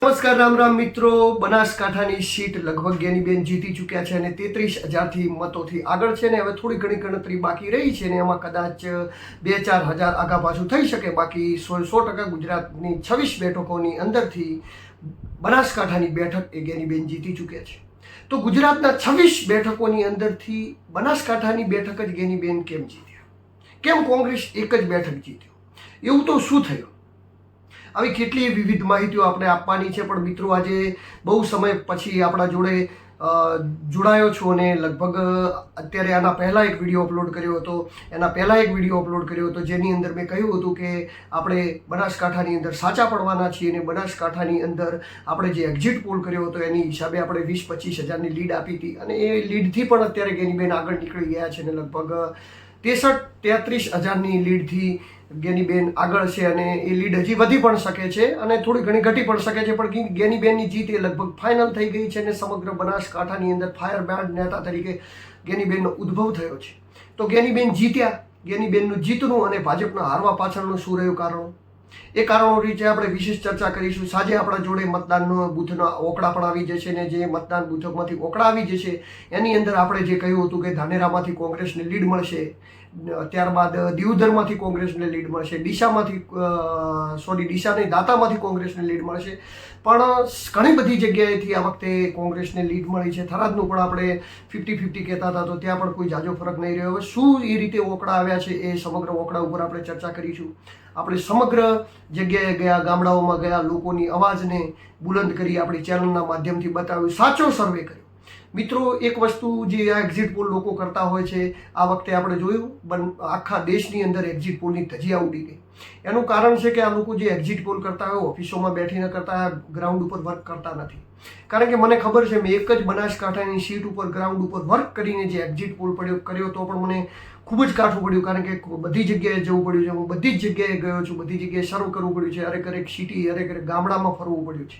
નમસ્કાર રામ રામ મિત્રો, બનાસકાંઠાની સીટ લગભગ જ્ઞાનીબેન જીતી ચૂક્યા છે અને 33,000 મતોથી આગળ છે ને હવે થોડી ઘણી ગણતરી બાકી રહી છે ને એમાં કદાચ 2-4 હજાર આગા પાછું થઈ શકે. બાકી 100% ગુજરાતની 26 બેઠકોની અંદરથી બનાસકાંઠાની બેઠક એ જ્ઞાનીબેન જીતી ચૂક્યા છે. તો ગુજરાતના 26 બેઠકોની અંદરથી બનાસકાંઠાની બેઠક જ જ્ઞાનીબેન કેમ જીત્યા? કેમ કોંગ્રેસ એક જ બેઠક જીત્યો? એવું તો શું થયું? આવી કેટલી વિવિધ માહિતીઓ આપણે આપવાની છે. પણ મિત્રો, આજે બહુ સમય પછી આપણા જોડે જોડાયો છું અને લગભગ અત્યારે આના પહેલાં એક વિડીયો અપલોડ કર્યો હતો. એના પહેલાં એક વિડીયો અપલોડ કર્યો હતો જેની અંદર મેં કહ્યું હતું કે આપણે બનાસકાંઠાની અંદર સાચા પડવાના છીએ અને બનાસકાંઠાની અંદર આપણે જે એક્ઝિટ પોલ કર્યો હતો એની હિસાબે આપણે 20-25 હજારની લીડ આપી હતી અને એ લીડથી પણ અત્યારે જ્ઞાનીબેન આગળ નીકળી ગયા છે અને લગભગ 63-33 હજારની લીડથી જ્ઞાનીબેન આગળ છે અને એ લીડ હજી વધી પણ શકે છે અને થોડી ઘણી ઘટી પણ શકે છે. પણ જ્ઞાનીબેનની જીત એ લગભગ ફાઇનલ થઈ ગઈ છે અને સમગ્ર બનાસકાંઠાની અંદર ફાયર બ્રાન્ડ નેતા તરીકે જ્ઞાનીબેનનો ઉદ્ભવ થયો છે. તો જ્ઞાનીબેન જીત્યા. જ્ઞાનીબેનનું જીતનું અને ભાજપના હારવા પાછળનું શું રહ્યું કારણો, એ કારણો રીતે આપણે વિશેષ ચર્ચા કરીશું. સાંજે આપણા જોડે મતદાનનો બૂથના ઓકળા પણ આવી જશે ને જે મતદાન બૂથોમાંથી ઓકળા આવી જશે એની અંદર આપણે જે કહ્યું હતું કે ધાનેરામાંથી કોંગ્રેસને લીડ મળશે, ત્યારબાદ દિયોદરમાંથી કોંગ્રેસને લીડ મળશે, ડીસાની દાંતામાંથી કોંગ્રેસને લીડ મળશે. પણ ઘણી બધી જગ્યાએથી આ વખતે કોંગ્રેસને લીડ મળી છે. થરાદનું પણ આપણે 50-50 કહેતા હતા તો ત્યાં પણ કોઈ જાજો ફરક નહીં રહ્યો. હવે શું એ રીતે ઓકળા આવ્યા છે એ સમગ્ર ઓકળા ઉપર આપણે ચર્ચા કરીશું. આપણે સમગ્ર જગ્યાએ ગયા, ગામડાઓમાં ગયા, લોકોની અવાજને બુલંદ કરી આપણી ચેનલના માધ્યમથી બતાવ્યું, સાચો સર્વે કર્યો. મિત્રો, એક વસ્તુ જે આ એક્ઝિટ પોલ લોકો કરતા હોય છે, આ વખતે આપણે જોયું આખા દેશની અંદર એક્ઝિટ પોલની ધજીયા ઉડી ગઈ. એનું કારણ છે કે આ લોકો જે એક્ઝિટ પોલ કરતા હોય ઓફિસોમાં બેઠીને કરતા, ગ્રાઉન્ડ ઉપર વર્ક કરતા નથી. કારણ કે મને ખબર છે, મેં એક જ બનાસકાંઠાની સીટ ઉપર ગ્રાઉન્ડ ઉપર વર્ક કરીને જે એક્ઝિટ પોલ કર્યો તો પણ મને ખૂબ જ કાઠું પડ્યું. કારણ કે બધી જગ્યાએ જવું પડ્યું છે, હું બધી જ જગ્યાએ ગયો છું, બધી જગ્યાએ સર્વ કરવું પડ્યું છે, હરેક સિટી હરેક ગામડામાં ફરવું પડ્યું છે.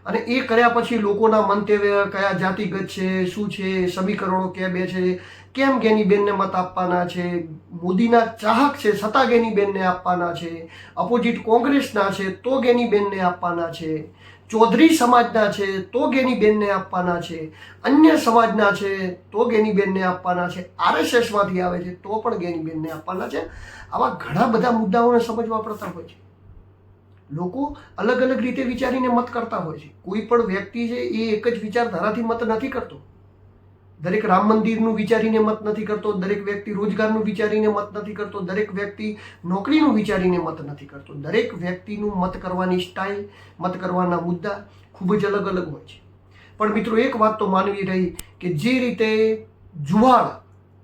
અને એ કર્યા પછી લોકોના મંતવ્ય કયા જાતિગત છે, શું છે, સમીકરણો ક્યાં બે છે, કેમ જ્ઞાનીબેનને મત આપવાના છે, મોદીના ચાહક છે છતાં જ્ઞાનીબેનને આપવાના છે, અપોઝિટ કોંગ્રેસના છે તો જ્ઞાનીબેનને આપવાના છે, ચૌધરી સમાજના છે તો જ્ઞાનીબેનને આપવાના છે, અન્ય સમાજના છે તો જ્ઞાનીબેનને આપવાના છે, RSSમાંથી આવે છે તો પણ જ્ઞાનીબેનને આપવાના છે. આવા ઘણા બધા મુદ્દાઓને સમજવા પડતા હોય છે. લોકો અલગ અલગ રીતે વિચારીને મત કરતા હોય છે. કોઈ પણ વ્યક્તિ છે એ એક જ વિચારધારાથી મત નથી કરતો. દરેક રામ મંદિરનું વિચારીને મત નથી કરતો, દરેક વ્યક્તિ રોજગારનું વિચારીને મત નથી કરતો, દરેક વ્યક્તિ નોકરીનું વિચારીને મત નથી કરતો. દરેક વ્યક્તિનું મત કરવાની સ્ટાઇલ, મત કરવાના મુદ્દા ખૂબ જ અલગ અલગ હોય છે. પણ મિત્રો, એક વાત તો માનવી રહી કે જે રીતે જુવાળ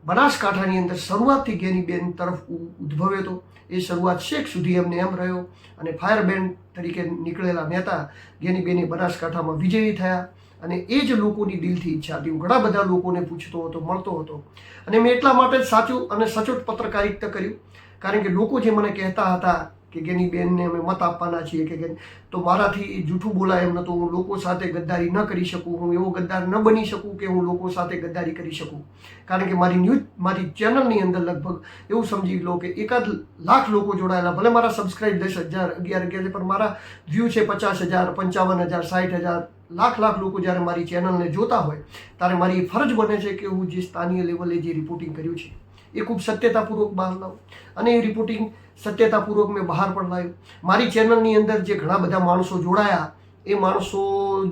બનાસકાંઠાની અંદર શરૂઆતથી જ્ઞાનીબેન તરફ ઉદ્ભવ્યો હતો એ શરૂઆત છેક સુધી એમને એમ રહ્યો અને ફાયર બ્રાન્ડ તરીકે નીકળેલા નેતા જ્ઞાનીબેન બનાસકાંઠામાં વિજયી થયા. અને એ જ લોકોની દિલથી ઈચ્છા હતી. હું ઘણા બધા લોકોને પૂછતો હતો, મળતો હતો અને મેં એટલા માટે જ સાચું અને સચોટ પત્રકારિતા કર્યું. કારણ કે લોકો જે મને કહેતા હતા કે જ્ઞાનીબેનને અમે મત આપવાના છીએ કે તો મારાથી જૂઠું બોલાય એમ નહોતું. હું લોકો સાથે ગદ્દારી ન કરી શકું, હું એવો ગદ્દાર ન બની શકું કે હું લોકો સાથે ગદ્દારી કરી શકું. કારણ કે મારી ચેનલની અંદર લગભગ એવું સમજી લો કે 1 લાખ લોકો જોડાયેલા. ભલે મારા સબસ્ક્રાઇબ 10,000, 11,000 છે પણ મારા વ્યૂ છે 50,000, 55,000, 60,000. લાખ લોકો જ્યારે મારી ચેનલને જોતા હોય ત્યારે મારી ફરજ બને છે કે હું જે સ્થાનિય લેવલે જે રિપોર્ટિંગ કર્યું છે એ ખૂબ સત્યતાપૂર્વક બહાર લાવું અને એ રિપોર્ટિંગ સત્યતાપૂર્વક મેં બહાર પણ લાવ્યું. મારી ચેનલની અંદર જે ઘણા બધા માણસો જોડાયા એ માણસો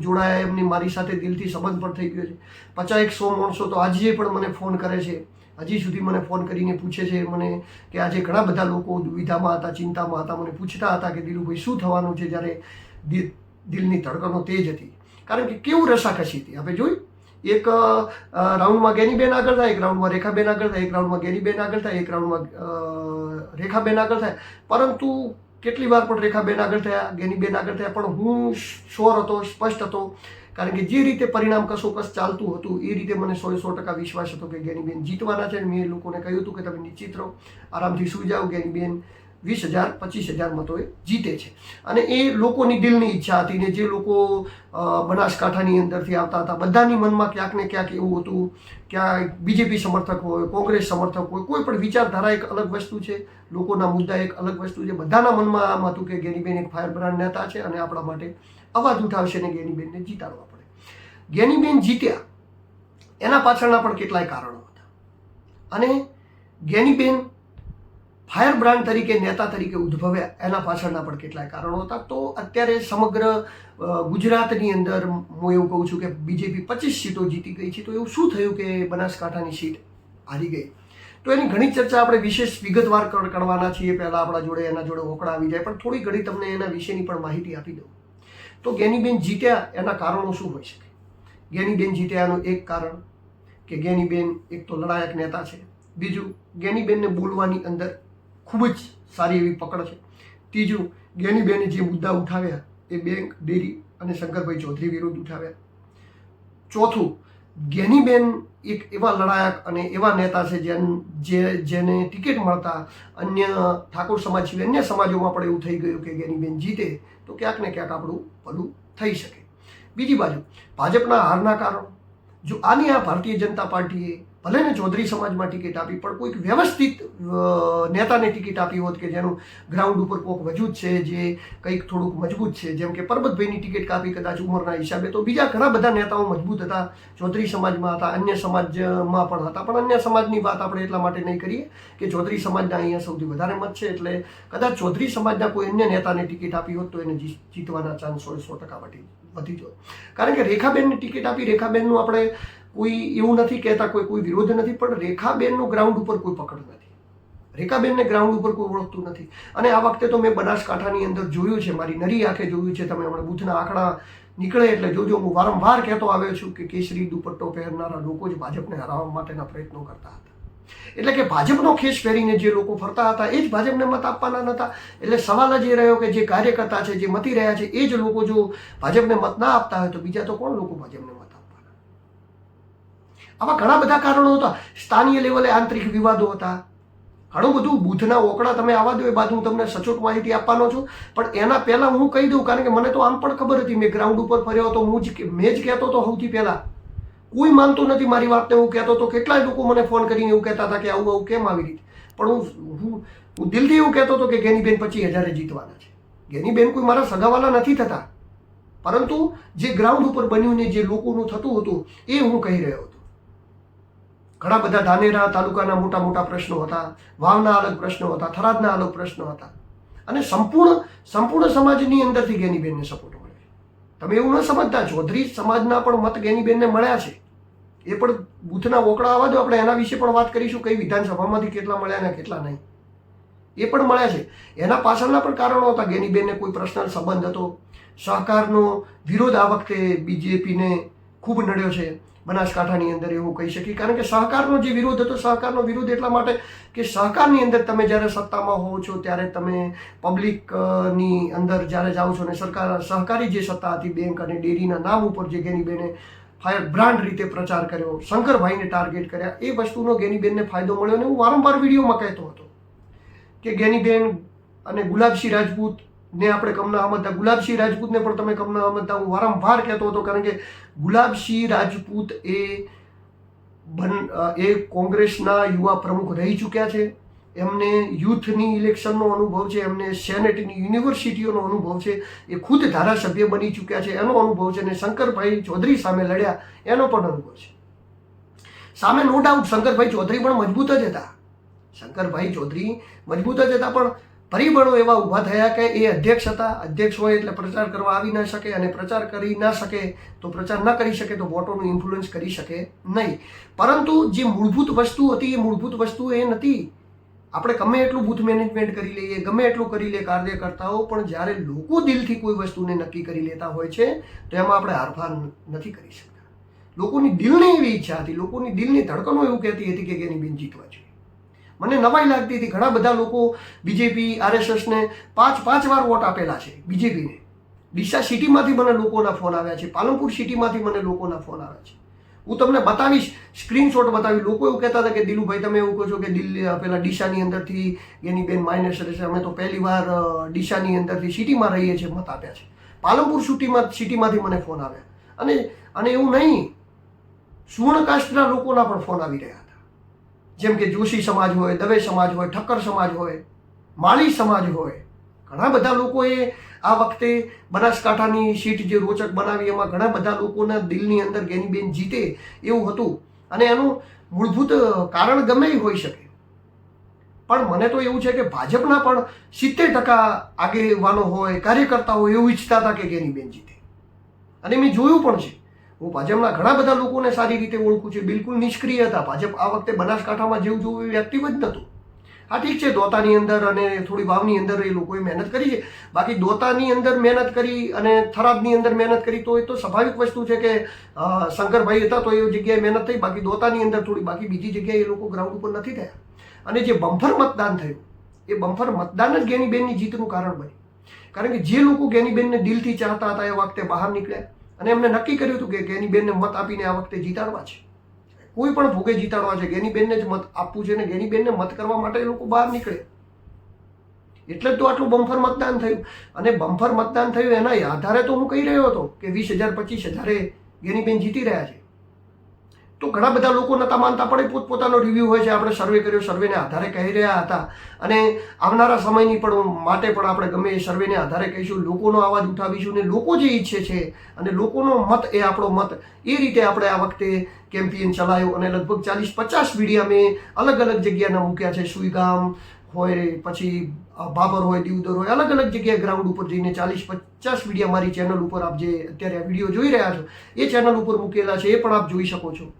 જોડાયા એમની મારી સાથે દિલથી સંબંધ પણ થઈ ગયો છે. 50-100 માણસો તો આજે પણ મને ફોન કરે છે, હજી સુધી મને ફોન કરીને પૂછે છે મને કે આજે ઘણા બધા લોકો દુવિધામાં હતા, ચિંતામાં હતા, મને પૂછતા હતા કે દિલુભાઈ શું થવાનું છે, જ્યારે દિલની ધડકનો તેજ હતી. કારણ કે કેવું રસાકસી હતી આપણે જોઈ. એક રાઉન્ડમાં જ્ઞાનીબેન આગળ થાય, એક રાઉન્ડમાં રેખાબેન આગળ થાય, એક રાઉન્ડમાં જ્ઞાનીબેન આગળ થાય, એક રાઉન્ડમાં રેખાબેન આગળ થાય. પરંતુ કેટલી વાર પણ રેખાબેન આગળ થયા, જ્ઞાનીબેન આગળ થયા, પણ હું શ્યોર હતો, સ્પષ્ટ હતો. કારણ કે જે રીતે પરિણામ કસોકસ ચાલતું હતું એ રીતે મને 100% વિશ્વાસ હતો કે જ્ઞાનીબેન જીતવાના છે. મેં લોકોને કહ્યું હતું કે તમે નિશ્ચિત રહો, આરામથી સૂઈ જાઓ, જ્ઞાનીબેન 20,000 25,000 મતોએ જીતે છે. અને એ લોકોની દિલની ઈચ્છા હતી ને જે લોકો બનાસકાંઠાની અંદરથી આવતા હતા બધાની મનમાં ક્યાંક ને ક્યાંક એવું હતું, ક્યાંક બીજેપી સમર્થક હોય, કોંગ્રેસ સમર્થક હોય, કોઈ પણ વિચારધારા એક અલગ વસ્તુ છે, લોકોના મુદ્દા એક અલગ વસ્તુ છે. બધાના મનમાં આમ હતું કે ગેનીબેન એક ફાયર બ્રાન્ડ નેતા છે અને આપણા માટે અવાજ ઉઠાવશે ને ગેનીબેનને જીતાડવા પડે. ગેનીબેન જીત્યા એના પાછળના પણ કેટલાય કારણો હતા. અને ગેનીબેન ફાયર બ્રાન્ડ તરીકે નેતા તરીકે ઉદ્ભવ્યા એના પાછળના પણ કેટલાય કારણો હતા. તો અત્યારે સમગ્ર ગુજરાતની અંદર હું એવું કહું છું કે બીજેપી 25 સીટો જીતી ગઈ છે. તો એવું શું થયું કે બનાસકાંઠાની સીટ હારી ગઈ? તો એની ઘણી ચર્ચા આપણે વિશેષ વિગતવાર કરવાના છીએ. પહેલાં આપણા જોડે એના જોડે ઓકળા આવી જાય, પણ થોડી ઘણી તમને એના વિશેની પણ માહિતી આપી દઉં. તો ગેનીબેન જીત્યા એના કારણો શું હોઈ શકે? ગેનીબેન જીત્યાનું એક કારણ કે ગેનીબેન એક તો લડાયક નેતા છે. બીજું, ગેનીબેનને બોલવાની અંદર ખૂબ જ સારી એવી પકડ છે. ત્રીજું, ગેનીબેને જે મુદ્દા ઉઠાવ્યા એ બેંક, ડેરી અને શંકરભાઈ ચૌધરી વિરુદ્ધ ઉઠાવ્યા. ચોથું, ગેનીબેન એક એવા લડાયક અને એવા નેતા છે જેને ટિકિટ મળતા અન્ય ઠાકોર સમાજ સિવાય અન્ય સમાજોમાં પણ એવું થઈ ગયું કે ગેનીબેન જીતે તો ક્યાંક ને ક્યાંક આપણું ભલું થઈ શકે. બીજી બાજુ ભાજપના હારના કારણો, જો આની આ ભારતીય જનતા પાર્ટીએ ભલે ને ચૌધરી સમાજમાં ટિકિટ આપી પણ કોઈક વ્યવસ્થિત નેતાને ટિકિટ આપી હોત કે જેનું ગ્રાઉન્ડ ઉપર કોઈક વજૂદ છે, જે કંઈક થોડુંક મજબૂત છે, જેમ કે પરબતભાઈની ટિકિટ કાપી કદાચ ઉંમરના હિસાબે, તો બીજા ઘણા બધા નેતાઓ મજબૂત હતા, ચૌધરી સમાજમાં હતા, અન્ય સમાજમાં પણ હતા. પણ અન્ય સમાજની વાત આપણે એટલા માટે નહીં કરીએ કે ચૌધરી સમાજના અહીંયા સૌથી વધારે મત છે, એટલે કદાચ ચૌધરી સમાજના કોઈ અન્ય નેતાને ટિકિટ આપી હોત તો એને જીતવાના ચાન્સ 100% વધી જાય. કારણ કે રેખાબેનની ટિકિટ આપી, રેખાબેનનું આપણે કોઈ એવું નથી કહેતા, કોઈ વિરોધ નથી, પણ રેખાબેનનું ગ્રાઉન્ડ ઉપર કોઈ પકડ નથી. રેખાબેનને ગ્રાઉન્ડ ઉપર કોઈ ઓળખતું નથી. અને આ વખતે તો મેં બનાસકાંઠાની અંદર જોયું છે, મારી નરી આંખે જોયું છે. તમે હમણાં બૂથના આંકડા નીકળે એટલે જોજો. હું વારંવાર કહેતો આવ્યો છું કે કેસરી દુપટ્ટો પહેરનારા લોકો જ ભાજપને હરાવવા માટેના પ્રયત્નો કરતા હતા. એટલે કે ભાજપનો ખેસ પહેરીને જે લોકો ફરતા હતા એ જ ભાજપને મત આપવાના નહોતા. એટલે સવાલ જ એ રહ્યો કે જે કાર્યકર્તા છે, જે મતી રહ્યા છે, એ જ લોકો જો ભાજપને મત ના આપતા હોય તો બીજા તો કોણ લોકો ભાજપને મત આપવાના? આવા ઘણા બધા કારણો હતા. સ્થાનીય લેવલે આંતરિક વિવાદો હતા, ઘણું બધું. બૂથના ઓકળા તમે આવવા દો, એ બાદ હું તમને સચોટ માહિતી આપવાનો છું. પણ એના પહેલાં હું કહી દઉં, કારણ કે મને તો આમ પણ ખબર હતી, મેં ગ્રાઉન્ડ ઉપર ફર્યો હતો, મેં જ કહેતો હતો સૌથી પહેલાં. કોઈ માનતું નથી મારી વાતને. હું કહેતો તો કેટલાય લોકો મને ફોન કરીને એવું કહેતા હતા કે આવું આવું કેમ આવી રીતે. પણ હું દિલથી એવું કહેતો હતો કે ગેનીબેન 25,000 જીતવાના છે. ગેનીબેન કોઈ મારા સગાવાલા નથી થતા, પરંતુ જે ગ્રાઉન્ડ ઉપર બન્યું ને જે લોકોનું થતું હતું એ હું કહી રહ્યો હતો. ઘણા બધા ધાનેરા તાલુકાના મોટા મોટા પ્રશ્નો હતા, વાવના અલગ પ્રશ્નો હતા, થરાદના અલગ પ્રશ્નો હતા. અને સંપૂર્ણ સમાજની અંદરથી ગેનીબેનને સપોર્ટ મળે. તમે એવું ન સમજતા, ચૌધરી સમાજના પણ મત ગેનીબેનને મળ્યા છે. એ પણ બૂથના ઓકળા આવવા દો, આપણે એના વિશે પણ વાત કરીશું, કઈ વિધાનસભામાંથી કેટલા મળ્યા ને કેટલા નહીં, એ પણ મળ્યા છે. એના પાછળના પણ કારણો હતા. ગેનીબેનને કોઈ પર્સનલ સંબંધ હતો, સહકારનો વિરોધ આ વખતે બીજેપીને ખૂબ નડ્યો છે બનાસકાંઠાની અંદર, એવું કહી શકીએ. કારણ કે સહકારનો જે વિરોધ હતો, સહકારનો વિરોધ એટલા માટે કે સહકારની અંદર તમે જ્યારે સત્તામાં હોવ છો ત્યારે તમે પબ્લિકની અંદર જ્યારે જાઓ છો ને સહકારી જે સત્તા હતી, બેંક અને ડેરીના નામ ઉપર જે ગેનીબેને ફાયર બ્રાન્ડ રીતે પ્રચાર કર્યો, શંકરભાઈને ટાર્ગેટ કર્યા, એ વસ્તુનો ગેનીબેનને ફાયદો મળ્યો. અને હું વારંવાર વિડીયોમાં કહેતો હતો કે ગેનીબેન અને ગુલાબસિંહ રાજપૂત ને આપણે કમના અહમદા, ગુલાબસિંહ રાજપૂતને પણ તમે કમના અહમદા, હું વારંવાર કહેતો હતો. કારણ કે ગુલાબસિંહ રાજપૂત એ કોંગ્રેસના યુવા પ્રમુખ રહી ચૂક્યા છે. એમને યુથની ઇલેક્શનનો અનુભવ છે, એમને સેનેટની યુનિવર્સિટીઓનો અનુભવ છે, એ ખુદ ધારાસભ્ય બની ચૂક્યા છે, એનો અનુભવ છે. અને શંકરભાઈ ચૌધરી સામે લડ્યા એનો પણ અનુભવ છે. સામે નો ડાઉટ શંકરભાઈ ચૌધરી પણ મજબૂત જ હતા. શંકરભાઈ ચૌધરી મજબૂત જ હતા, પણ પરિબળો એવા ઊભા થયા કે એ અધ્યક્ષ હતા. અધ્યક્ષ હોય એટલે પ્રચાર કરવા આવી ના શકે, અને પ્રચાર કરી ના શકે તો પ્રચાર ન કરી શકે તો વોટોનું ઇન્ફ્લુઅન્સ કરી શકે નહીં. પરંતુ જે મૂળભૂત વસ્તુ હતી એ મૂળભૂત વસ્તુ એ નથી. આપણે ગમે એટલું બૂથ મેનેજમેન્ટ કરી લઈએ, ગમે એટલું કરી લે કાર્યકર્તાઓ, પણ જ્યારે લોકો દિલથી કોઈ વસ્તુને નક્કી કરી લેતા હોય છે તો એમાં આપણે હારફાર નથી કરી શકતા. લોકોની દિલની એવી ઈચ્છા હતી, લોકોની દિલની ધડકનો એવું કહેતી હતી કે ગેનીબેન જીતવા જોઈએ. મને નવાઈ લાગતી હતી. ઘણા બધા લોકો બીજેપી RSSને 5 વાર વોટ આપેલા છે બીજેપીને. ડીસા સિટીમાંથી મને લોકોના ફોન આવ્યા છે, પાલનપુર સિટીમાંથી મને લોકોના ફોન આવ્યા છે. હું તમને બતાવીશ, સ્ક્રીનશોટ બતાવી. લોકો એવું કહેતા હતા કે દિલુભાઈ તમે એવું કહો છો કે પેલા ડીસાની અંદરથી ગેનીબેન માઇનસ રહેશે. અમે તો પહેલી વાર ડીસાની અંદરથી સિટીમાં રહીએ છીએ, મત આપ્યા છે. પાલનપુર સિટીમાંથી મને ફોન આવ્યા અને એવું નહીં, સુવર્ણકાસ્ટના લોકોના પણ ફોન આવી રહ્યા હતા. જેમ કે જોશી સમાજ હોય, દવે સમાજ હોય, ઠક્કર સમાજ હોય, માળી સમાજ હોય. ઘણા બધા લોકોએ આ વખતે બનાસકાંઠાની સીટ જે રોચક બનાવી એમાં ઘણા બધા લોકોના દિલની અંદર ગેનીબેન જીતે એવું હતું. અને એનું મૂળભૂત કારણ ગમે એ હોઈ શકે, પણ મને તો એવું છે કે ભાજપના પણ 70% આગેવાનો હોય, કાર્યકર્તા હોય એવું ઈચ્છતા હતા કે ગેનીબેન જીતે. અને મેં જોયું પણ છે. હું ભાજપના ઘણા બધા લોકોને સારી રીતે ઓળખું છું. બિલકુલ નિષ્ક્રિય હતા. ભાજપ આ વખતે બનાસકાંઠામાં જેવું જોવું એ એક્ટિવ જ નહોતું. હા ઠીક છે, દોતાની અંદર અને થોડી વાવની અંદર એ લોકોએ મહેનત કરી છે. બાકી દોતાની અંદર મહેનત કરી અને થરાદની અંદર મહેનત કરી તો એ તો સ્વાભાવિક વસ્તુ છે કે શંકરભાઈ હતા તો એ જગ્યાએ મહેનત થઈ. બાકી દોતાની અંદર થોડી, બાકી બીજી જગ્યાએ એ લોકો ગ્રાઉન્ડ ઉપર નથી થયા. અને જે બમ્ફર મતદાન થયું એ બમ્ફર મતદાન જ ગેનીબેનની જીતનું કારણ બન્યું. કારણ કે જે લોકો ગેનીબેનને દિલથી ચાહતા હતા એ વખતે બહાર નીકળ્યા અને એમને નક્કી કર્યું હતું કે ગેનીબેનને મત આપીને આ વખતે જીતાડવા છે. કોઈ પણ ભોગે જીતાડવા છે, ગેનીબેનને જ મત આપવું છે ને ગેનીબેનને મત કરવા માટે એ લોકો બહાર નીકળે. એટલે જ તો આટલું બમ્ફર મતદાન થયું. અને બમ્ફર મતદાન થયું એના આધારે તો હું કહી રહ્યો હતો કે 20,000 25,000 ગેનીબેન જીતી રહ્યા છે. તો ઘણા બધા લોકો નતા માનતા, પણ પોતપોતાનો રિવ્યૂ હોય છે. આપણે સર્વે કર્યો, સર્વેને આધારે કહી રહ્યા હતા. અને આવનારા સમયની પણ માટે પણ આપણે ગમે એ સર્વેને આધારે કહીશું, લોકોનો અવાજ ઉઠાવીશું. ને લોકો જે ઈચ્છે છે અને લોકોનો મત એ આપણો મત, એ રીતે આપણે આ વખતે કેમ્પેઇન ચલાવ્યો. અને લગભગ 40-50 વિડીયા મેં અલગ અલગ જગ્યાના મૂક્યા છે. સુઈગામ હોય, પછી બાબર હોય, દીવદર હોય, અલગ અલગ જગ્યાએ ગ્રાઉન્ડ ઉપર જઈને 40-50 વિડીયા મારી ચેનલ ઉપર આપ જે અત્યારે આ વિડીયો જોઈ રહ્યા છો એ ચેનલ ઉપર મૂકેલા છે. એ પણ આપ જોઈ શકો છો.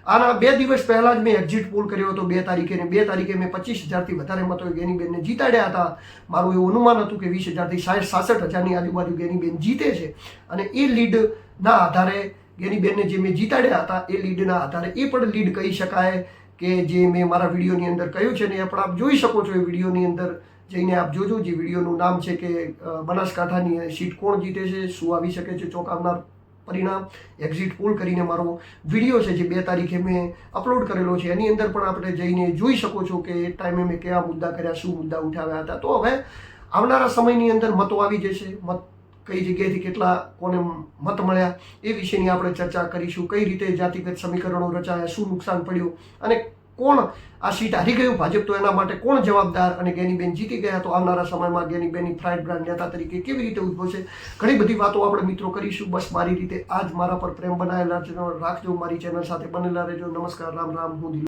આના 2 દિવસ પહેલા જ મેં એક્ઝિટ પોલ કર્યો હતો 2 તારીખે. ને 2 તારીખે મેં 25,000થી વધારે મતોએ ગેનીબેનને જીતાડ્યા હતા. મારું એવું અનુમાન હતું કે 20,000થી 60-66,000ની આજુબાજુ ગેનીબેન જીતે છે. અને એ લીડના આધારે ગેનીબેનને જે મેં જીતાડ્યા હતા એ લીડના આધારે એ પણ લીડ કહી શકાય કે જે મેં મારા વિડીયોની અંદર કહ્યું છે ને એ પણ આપ જોઈ શકો છો. એ વિડીયોની અંદર જઈને આપ જોજો. જે વિડીયોનું નામ છે કે બનાસકાંઠાની સીટ કોણ જીતે છે, શું આવી શકે છે ચોંકાવનાર પરિણામ. એક્ઝિટ પોલ કરીને મારો વિડીયો છે જે 2 તારીખે મેં અપલોડ કરેલો છે. એની અંદર પણ આપણે જઈને જોઈ શકો છો કે એ ટાઈમે મેં કયા મુદ્દા કર્યા, શું મુદ્દા ઉઠાવ્યા હતા. તો હવે આવનારા સમયની અંદર મતો આવી જશે. મત કઈ જગ્યાએથી કેટલા કોને મત મળ્યા એ વિશેની આપણે ચર્ચા કરીશું. કઈ રીતે જાતિગત સમીકરણો રચાયા, શું નુકસાન પડ્યું અને કોણ આ સીટ હારી ગયું ભાજપ, તો એના માટે કોણ જવાબદાર, અને ગેનીબેન જીતી ગયા તો આવનારા સમયમાં ગેનીબેનની ફ્રાઇડ બ્રાન્ડ નેતા તરીકે કેવી રીતે ઉદ્ભવશે, ઘણી બધી વાતો આપણે મિત્રો કરીશું. બસ મારી રીતે આજ મારા પર પ્રેમ બનાવેલા રાખજો, મારી ચેનલ સાથે બનેલા રહેજો. નમસ્કાર, રામ રામ. હું